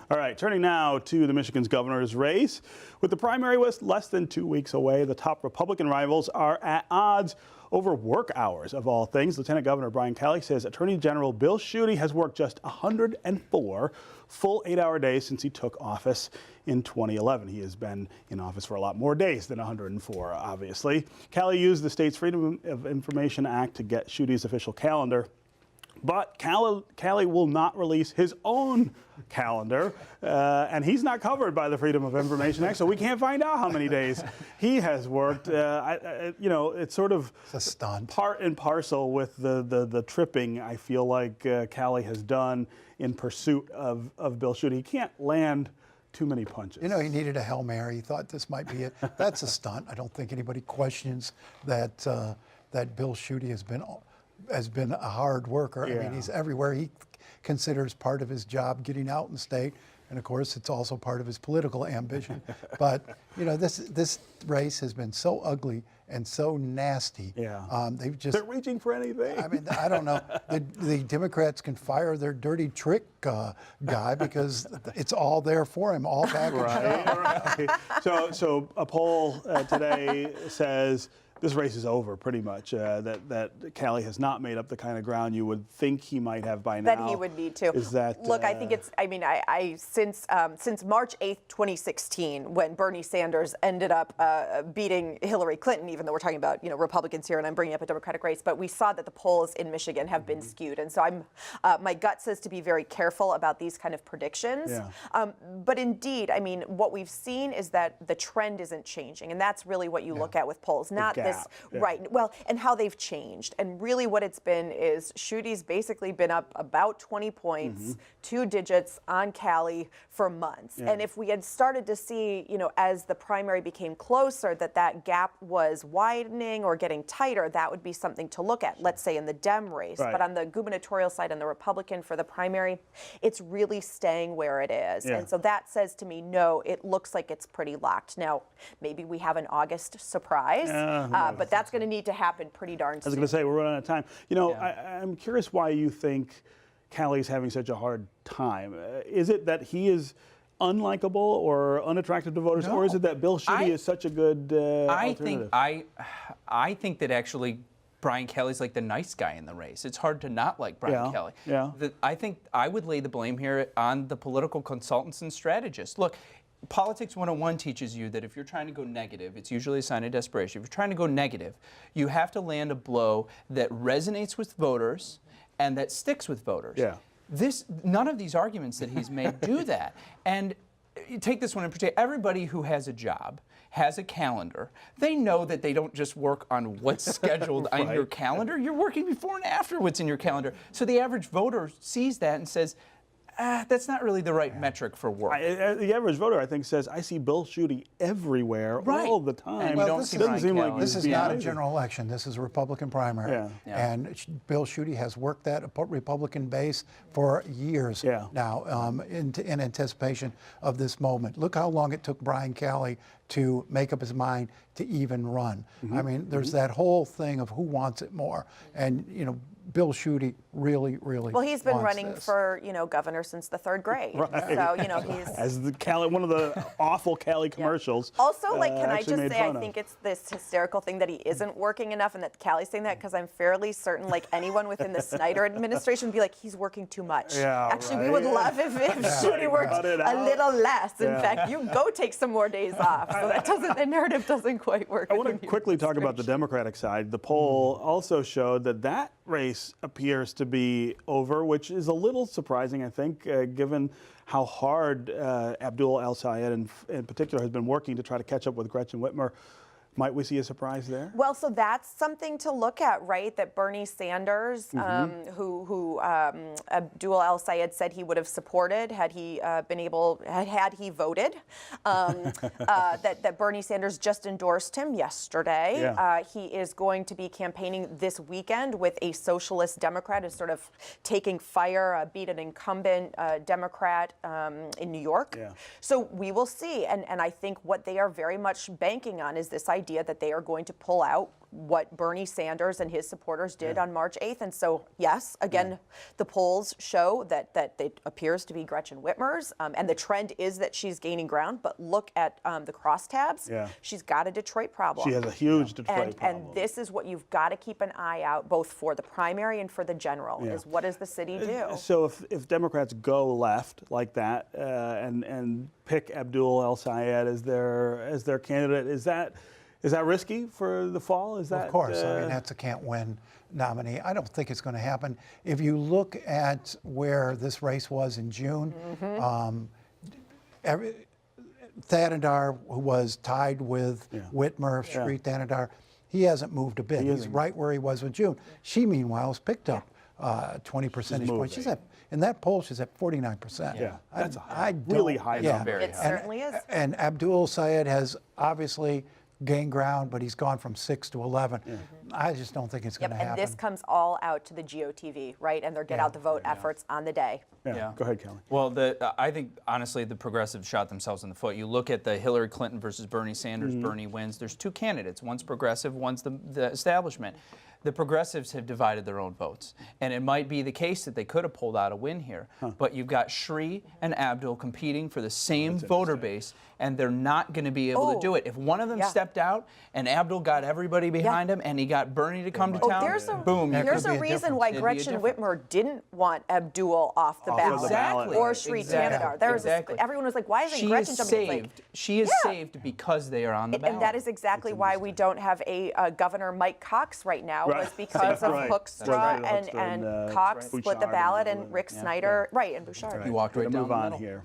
All right, turning now to the Michigan's governor's race. With the primary less than 2 weeks away, the top Republican rivals are at odds over work hours, of all things. Lieutenant Governor Brian Calley says Attorney General Bill Schuette has worked just 104 full 8-hour days since he took office in 2011. He has been in office for a lot more days than 104, obviously. Calley used the state's Freedom of Information Act to get Schuette's official calendar. But Calley will not release his own calendar, and he's not covered by the Freedom of Information Act, so we can't find out how many days he has worked. You know, it's sort of part and parcel with the tripping I feel like Calley has done in pursuit of Bill Schuette. He can't land too many punches. You know, he needed a Hail Mary. He thought this might be it. That's a stunt. I don't think anybody questions that that Bill Schuette has been a hard worker. Yeah. I mean, he's everywhere. He considers part of his job getting out in the state, and of course, it's also part of his political ambition. But you know, this race has been so ugly and so nasty. Yeah, they're reaching for anything. I mean, I don't know. The Democrats can fire their dirty trick guy because it's all there for him, all packaged up. Right. So a poll today says this race is over, pretty much. That Calley has not made up the kind of ground you would think he might have by now. That he would need to. Is that look? I think it's. I mean, since March 8th, 2016, when Bernie Sanders ended up beating Hillary Clinton, even though we're talking about Republicans here, and I'm bringing up a Democratic race, but we saw that the polls in Michigan have been skewed, and so my gut says to be very careful about these kind of predictions. Yeah. But indeed, I mean, what we've seen is that the trend isn't changing, and that's really what you look at with polls, not this. Yeah. Right. Well, and how they've changed. And really what it's been is Schuette's basically been up about 20 points, 2 digits on Calley for months. Yeah. And if we had started to see, as the primary became closer, that gap was widening or getting tighter, that would be something to look at, let's say in the Dem race. Right. But on the gubernatorial side and the Republican for the primary, it's really staying where it is. Yeah. And so that says to me, no, it looks like it's pretty locked. Now, maybe we have an August surprise. But that's going to need to happen pretty darn soon. I was going to say, we're running out of time. I'm curious why you think Calley's having such a hard time. Is it that he is unlikable or unattractive to voters, or is it that Bill Schuette is such a good alternative? I think that actually Brian Calley's like the nice guy in the race. It's hard to not like Brian Calley. Yeah. I think I would lay the blame here on the political consultants and strategists. Look, Politics 101 teaches you that if you're trying to go negative, it's usually a sign of desperation. If you're trying to go negative, you have to land a blow that resonates with voters and that sticks with voters. Yeah. None of these arguments that he's made do that. And take this one in particular. Everybody who has a job has a calendar. They know that they don't just work on what's scheduled on your calendar. You're working before and after what's in your calendar. So the average voter sees that and says, that's not really the right metric for work. The average voter, I think, says, I see Bill Schuette everywhere all the time. And well, this is not a general election. This is a Republican primary. Yeah. And Bill Schuette has worked that Republican base for years now in anticipation of this moment. Look how long it took Brian Calley to make up his mind to even run. I mean, there's that whole thing of who wants it more. And, Bill Schuette really well, he's been running this. for governor since the 3rd grade. Right. So he's as the Calley, one of the awful Calley commercials. Also, can I just say I think think it's this hysterical thing that he isn't working enough, and that Calley's saying that because I'm fairly certain anyone within the Snyder administration would be like, he's working too much. Yeah, actually, we would love if Schuette worked a little less. In fact, you go take some more days off. So the narrative doesn't quite work. I want to quickly talk about the Democratic side. The poll also showed that race appears to be over, which is a little surprising, I think, given how hard Abdul El-Sayed in particular has been working to try to catch up with Gretchen Whitmer. Might we see a surprise there? Well, so that's something to look at, right? That Bernie Sanders, who Abdul El-Sayed said he would have supported had he had he voted, that Bernie Sanders just endorsed him yesterday. Yeah. He is going to be campaigning this weekend with a socialist Democrat who's sort of taking fire, beat an incumbent Democrat in New York. Yeah. So we will see, and I think what they are very much banking on is this idea idea that they are going to pull out what Bernie Sanders and his supporters did on March 8th. And so, yes, again, the polls show that it appears to be Gretchen Whitmer's, and the trend is that she's gaining ground. But look at the crosstabs. Yeah. She's got a Detroit problem. She has a huge Detroit problem. And this is what you've got to keep an eye out, both for the primary and for the general, is what does the city do? So if Democrats go left like that and pick Abdul El-Sayed as their candidate, is that risky for the fall? Is that, of course. I mean, that's a can't-win nominee. I don't think it's going to happen. If you look at where this race was in June, Thanedar, who was tied with Whitmer, Street Thanedar, he hasn't moved a bit. He's right where he was in June. She, meanwhile, has picked up 20 percentage points. She's in that poll, she's at 49%. Yeah, that's really high. Yeah, it certainly is. And Abdul Sayed has obviously gained ground, but he's gone from 6 to 11. I just don't think it's going to happen. And this comes all out to the GOTV, right? And their get out the vote efforts on the day. Yeah. Go ahead, Kelly. Well, I think, honestly, the progressives shot themselves in the foot. You look at the Hillary Clinton versus Bernie Sanders, Bernie wins. There's two candidates. One's progressive, one's the establishment. The progressives have divided their own votes. And it might be the case that they could have pulled out a win here. But you've got Shree and Abdul competing for the same voter base, and they're not going to be able to do it. If one of them stepped out and Abdul got everybody behind him and he got Bernie to come to town, boom. There's a reason why Gretchen Whitmer didn't want Abdul off the ballot. Exactly. Or Shree Thanedar. Everyone was like, why isn't Gretchen jumping? She is saved because they are on the ballot. And that is exactly why we don't have a Governor Mike Cox right now, was because of Hoekstra and Cox split the ballot, and Rick Snyder, and Bouchard. He walked right down the middle. Here.